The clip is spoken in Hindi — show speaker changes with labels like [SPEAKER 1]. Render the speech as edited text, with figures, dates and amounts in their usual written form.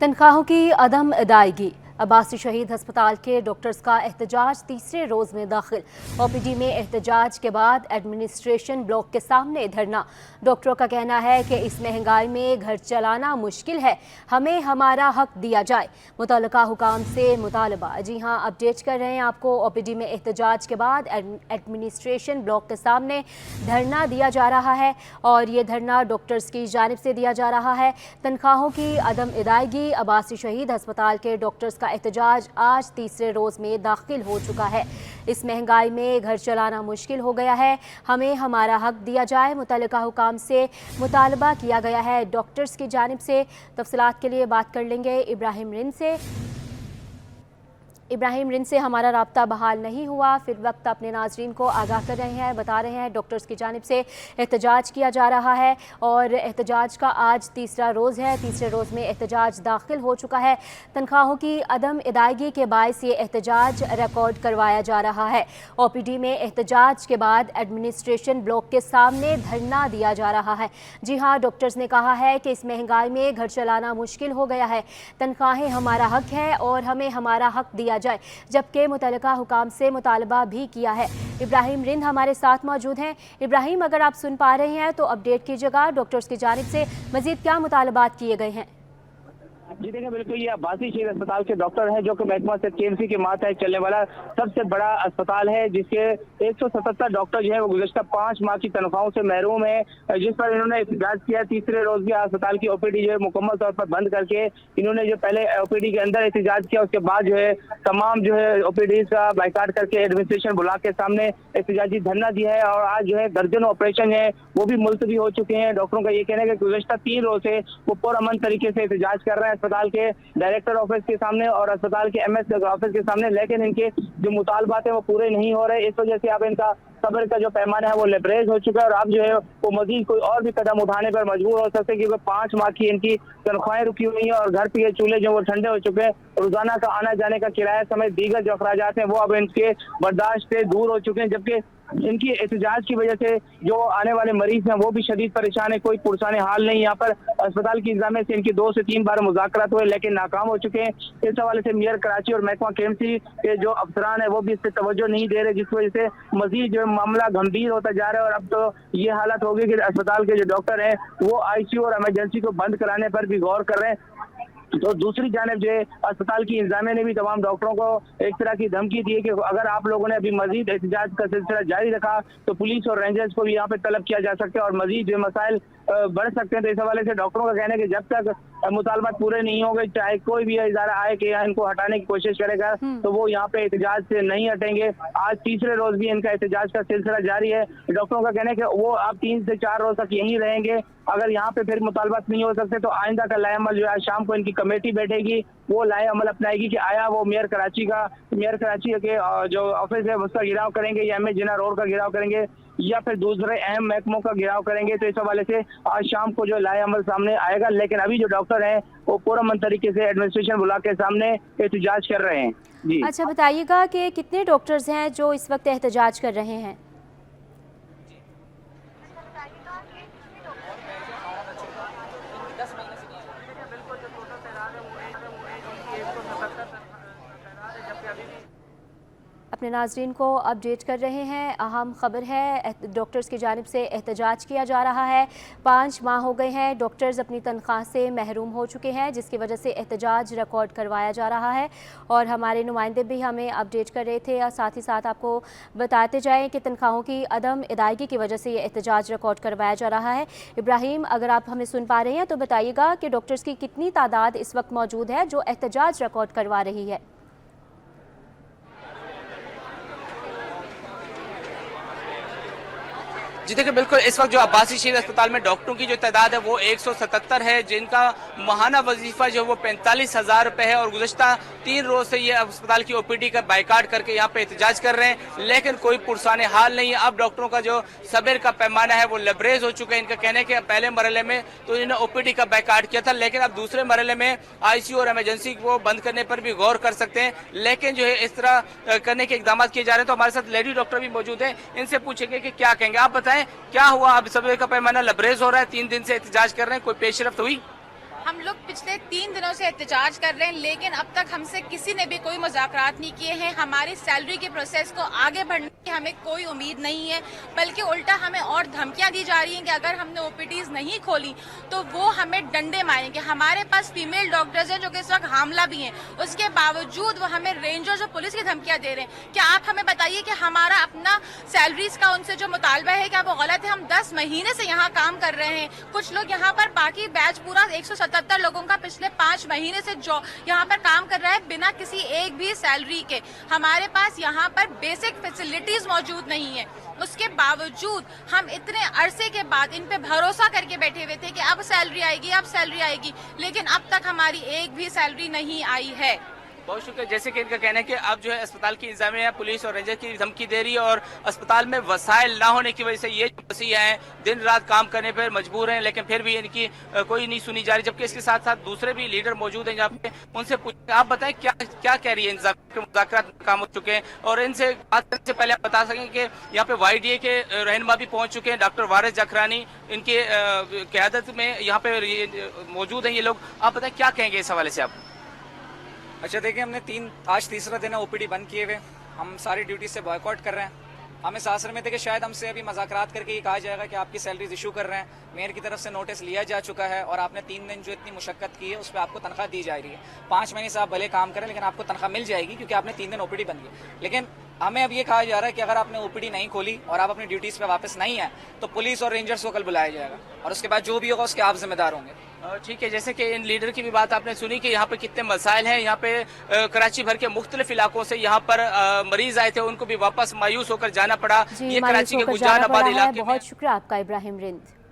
[SPEAKER 1] तनख्वाहों की अदम अदायगी, अब्बासी शहीद अस्पताल के डॉक्टर्स का एहतजाज तीसरे रोज़ में दाखिल। ओपीडी में एहतजाज के बाद एडमिनिस्ट्रेशन ब्लॉक के सामने धरना। डॉक्टरों का कहना है कि इस महंगाई में घर चलाना मुश्किल है, हमें हमारा हक दिया जाए। मुतल्लिका हुकाम से मुतालबा। जी हाँ, अपडेट कर रहे हैं आपको। ओपीडी में एहतजाज के बाद एडमिनिस्ट्रेशन ब्लॉक के सामने धरना दिया जा रहा है और ये धरना डॉक्टर्स की जानिब से दिया जा रहा है। तनख्वाहों की अदम अदायगी, अब्बासी शहीद अस्पताल के डॉक्टर्स का एहतजाज आज तीसरे रोज़ में दाखिल हो चुका है। इस महंगाई में घर चलाना मुश्किल हो गया है, हमें हमारा हक दिया जाए। मुतल्लिका हुकाम से मुतालबा किया गया है डॉक्टर्स की जानिब से। तफसीलात के लिए बात कर लेंगे इब्राहिम रिंद से। इब्राहिम, रिंद से हमारा राब्ता बहाल नहीं हुआ, फिर वक्त अपने नाजरीन को आगाह कर रहे हैं, बता रहे हैं डॉक्टर्स की जानिब से एहतजाज किया जा रहा है और एहतजाज का आज तीसरा रोज़ है। तीसरे रोज़ में एहतजाज दाखिल हो चुका है। तनख्वाहों की अदम अदायगी के बायस ये एहतजाज रिकॉर्ड करवाया जा रहा है। ओपीडी में एहतजाज के बाद एडमिनिस्ट्रेशन ब्लॉक के सामने धरना दिया जा रहा है। जी हाँ, डॉक्टर्स ने कहा है कि इस महंगाई में घर चलाना मुश्किल हो गया है, तनख्वाहें हमारा हक है और हमें हमारा हक दिया जाए, जबकि मुतल्लिका हुकाम से मुतालबा भी किया है। इब्राहिम रिंद हमारे साथ मौजूद हैं। इब्राहिम, अगर आप सुन पा रहे हैं तो अपडेट कीजिएगा, डॉक्टर्स की जानिब से मजीद क्या मुतालबात किए गए हैं?
[SPEAKER 2] जी देखिए, बिल्कुल ये अब्बासी शहीद अस्पताल के डॉक्टर हैं जो कि महकमा से केएमसी के मातहत चलने वाला सबसे बड़ा अस्पताल है, जिसके 177 डॉक्टर जो है वो गुज़श्ता 5 माह की तनख्वाहों से महरूम है, जिस पर इन्होंने एहतजाज किया। तीसरे रोज भी अस्पताल की ओपीडी जो है मुकम्मल तौर पर बंद करके इन्होंने जो पहले ओपीडी के अंदर एहतजाज किया, उसके बाद जो है तमाम जो है ओपीडी का बाइकाट करके एडमिनिस्ट्रेशन ब्लॉक के सामने एहतजाजी धरना दिया है और आज जो है दर्जनों ऑपरेशन है वो भी मुलतवी हो चुके हैं। डॉक्टरों का ये कहना है कि गुज़श्ता 3 रोज से वो पुरअमन तरीके से एहतजाज कर रहे हैं अस्पताल के डायरेक्टर ऑफिस के सामने और अस्पताल के एमएस ऑफिस के सामने, लेकिन इनके जो मुतालबात है वो पूरे नहीं हो रहे। इस वजह से अब इनका सब्र का जो पैमाना है वो लेबरेज हो चुका है और अब जो है वो मजीद कोई और भी कदम उठाने पर मजबूर हो सकते हैं, क्योंकि 5 माह की इनकी तनख्वाहें रुकी हुई हैं और घर के चूल्हे जो वो ठंडे हो चुके हैं। रोजाना का आना जाने का किराया समेत दीगर जो अखराजात हैं वो अब इनके बर्दाश्त से दूर हो चुके हैं, जबकि इनकी एहतजाज की वजह से जो आने वाले मरीज हैं वो भी शदीद परेशान है। कोई पुरसाने हाल नहीं। यहाँ पर अस्पताल की इंतजामिया से इनकी 2 से 3 बार मुज़ाकरात हुए लेकिन नाकाम हो चुके हैं। इस हवाले से मेयर कराची और महकमा केएमसी के जो अफसरान है वो भी इस पर तवज्जो नहीं दे रहे, जिस वजह से मजीद जो मामला गंभीर होता जा रहा है और अब तो ये हालत होगी कि अस्पताल के जो डॉक्टर हैं वो आईसीयू और इमरजेंसी को बंद कराने पर भी गौर कर रहे हैं। तो दूसरी जानिब जो है अस्पताल की इंतजामिया ने भी तमाम डॉक्टरों को एक तरह की धमकी दी है कि अगर आप लोगों ने अभी मजीद एहतजाज का सिलसिला जारी रखा तो पुलिस और रेंजर्स को भी यहाँ पे तलब किया जा सकता है और मजीद जो मसाइल बढ़ सकते हैं। तो इस हवाले से डॉक्टरों का कहना है कि जब तक मुतालबात पूरे नहीं होंगे, चाहे कोई भी इदारा आए कि इनको हटाने की कोशिश करेगा, तो वो यहाँ पे एहतजाज से नहीं हटेंगे। आज तीसरे रोज भी इनका एहतजाज का सिलसिला जारी है। डॉक्टरों का कहना है कि वो अब 3 से 4 रोज तक यहीं रहेंगे। अगर यहाँ पे फिर मुतालबात नहीं हो सकते तो आइंदा का लाएअमल जो है शाम को इनकी कमेटी बैठेगी, वो लाएअमल अपनाएगी कि आया वो मेयर कराची के जो ऑफिस है उसका घेराव करेंगे या एमए जिन्ना रोड का घेराव करेंगे या फिर दूसरे अहम महकमों का घेराव करेंगे। तो इस हवाले से आज शाम को जो लाएअमल सामने आएगा, लेकिन अभी जो डॉक्टर हैं वो पुरअमन तरीके से एडमिनिस्ट्रेशन ब्लॉक के सामने एहतजाज कर रहे हैं। जी
[SPEAKER 1] अच्छा, बताइएगा कि कितने डॉक्टर्स हैं जो इस वक्त एहतजाज कर रहे हैं? अपने नाजरीन को अपडेट कर रहे हैं। अहम खबर है, डॉक्टर्स की जानिब से एहतजाज किया जा रहा है। 5 माह हो गए हैं, डॉक्टर्स अपनी तनख्वाह से महरूम हो चुके हैं, जिसकी वजह से एहतजाज रिकॉर्ड करवाया जा रहा है और हमारे नुमाइंदे भी हमें अपडेट कर रहे थे और साथ ही साथ आपको बताते जाएँ कि तनख्वाहों की अदम अदायगी की वजह से ये एहतजाज रिकॉर्ड करवाया जा रहा है। इब्राहिम, अगर आप हमें सुन पा रहे हैं तो बताइएगा कि डॉक्टर्स की कितनी तादाद इस वक्त मौजूद है जो एहतजाज रिकॉर्ड करवा रही है?
[SPEAKER 3] जी देखिए, बिल्कुल इस वक्त जो अब्बासी शहीद अस्पताल में डॉक्टरों की जो तादाद है वो 177 है, जिनका माहाना वजीफा जो वो 45,000 रुपए है और गुज़श्ता 3 रोज से ये अस्पताल की ओपीडी का बाइकाट करके यहाँ पे एहतजाज कर रहे हैं, लेकिन कोई पुरसाने हाल नहीं है। अब डॉक्टरों का जो सब्र का पैमाना है वो लबरेज हो चुका है। इनका कहना है कि पहले मरहले में तो इन्होंने ओपीडी का बाइकाट किया था, लेकिन अब दूसरे मरहले में आईसीयू और इमरजेंसी को बंद करने पर भी गौर कर सकते हैं, लेकिन जो है इस तरह करने के इकदाम किए जा रहे हैं। तो हमारे साथ लेडी डॉक्टर भी मौजूद है, इनसे पूछेंगे कि क्या कहेंगे। आप बताएं क्या हुआ? अब सब्र का पैमाना लबरेज हो रहा है, 3 दिन से एहतजाज कर रहे हैं, कोई पेशरफ्त हुई?
[SPEAKER 4] हम लोग पिछले 3 दिनों से एहतजाज कर रहे हैं, लेकिन अब तक हमसे किसी ने भी कोई मुज़ाकरात नहीं किए हैं। हमारी सैलरी के प्रोसेस को आगे बढ़ने की हमें कोई उम्मीद नहीं है, बल्कि उल्टा हमें और धमकियां दी जा रही हैं कि अगर हमने ओपीडीज नहीं खोली तो वो हमें डंडे मारेंगे। हमारे पास फीमेल डॉक्टर्स हैं जो कि इस वक्त हामला भी हैं, उसके बावजूद वो हमें रेंजर्स और पुलिस की धमकियां दे रहे हैं। क्या आप हमें बताइए कि हमारा अपना सैलरीज का उनसे जो मुतालबा है क्या वो गलत है? हम 10 महीने से यहाँ काम कर रहे हैं। कुछ लोग यहाँ पर बाकी बैच पूरा 177 लोगों का पिछले 5 महीने से जो यहाँ पर काम कर रहा है बिना किसी एक भी सैलरी के। हमारे पास यहाँ पर बेसिक फैसिलिटीज मौजूद नहीं है, उसके बावजूद हम इतने अरसे के बाद इन पे भरोसा करके बैठे हुए थे कि अब सैलरी आएगी, अब सैलरी आएगी, लेकिन अब तक हमारी एक भी सैलरी नहीं आई है।
[SPEAKER 3] बहुत शुक्रिया। जैसे कि इनका कहना है कि अब जो है अस्पताल की इंतजामिया पुलिस और रेंजर की धमकी दे रही है और अस्पताल में वसाइल ना होने की वजह से ये मसीहा हैं दिन रात काम करने पर मजबूर हैं, लेकिन फिर भी इनकी कोई नहीं सुनी जा रही। जबकि इसके साथ साथ दूसरे भी लीडर मौजूद हैं यहाँ पे, उनसे पूछें आप बताएं क्या क्या कह रही है इंतजाम के मुज़ाकरात काम हो चुके हैं। और इनसे बात करने से पहले आप बता सकें कि यहाँ पे YDA के रहनुमा भी पहुंच चुके हैं, डॉक्टर वारिस जखरानी इनके क़यादत में यहाँ पे मौजूद हैं ये लोग। आप बताएं क्या कहेंगे इस हवाले से आप?
[SPEAKER 5] अच्छा देखिए, हमने आज तीसरा दिन है ओपीडी बंद किए हुए। हम सारी ड्यूटी से बॉयकॉट कर रहे हैं। हमें सासर में थे कि शायद हमसे अभी मज़ाकरात करके ये कहा जाएगा कि आपकी सैलरीज इशू कर रहे हैं। मेयर की तरफ से नोटिस लिया जा चुका है और आपने 3 दिन जो इतनी मुशक्कत की है उस पर आपको तनख्वाह दी जा रही है। 5 महीने से आप भले काम करें लेकिन आपको तनख्वाह मिल जाएगी क्योंकि आपने 3 दिन ओपीडी बंद की। लेकिन हमें अब ये कहा जा रहा है कि अगर आपने ओपीडी नहीं खोली और आप अपनी ड्यूटीज़ पे वापस नहीं आए तो पुलिस और रेंजर्स को कल बुलाया जाएगा और उसके बाद जो भी होगा उसके आप जिम्मेदार होंगे।
[SPEAKER 3] ठीक है, जैसे कि इन लीडर की भी बात आपने सुनी कि यहाँ पे कितने मसाइल हैं। यहाँ पे कराची भर के मुख्तलिफ इलाकों से यहाँ पर मरीज आए थे, उनको भी वापस मायूस होकर जाना पड़ा।
[SPEAKER 1] जी,
[SPEAKER 3] ये कराची के गुजान आबाद इलाके में।
[SPEAKER 1] बहुत शुक्रिया आपका इब्राहिम रिंद।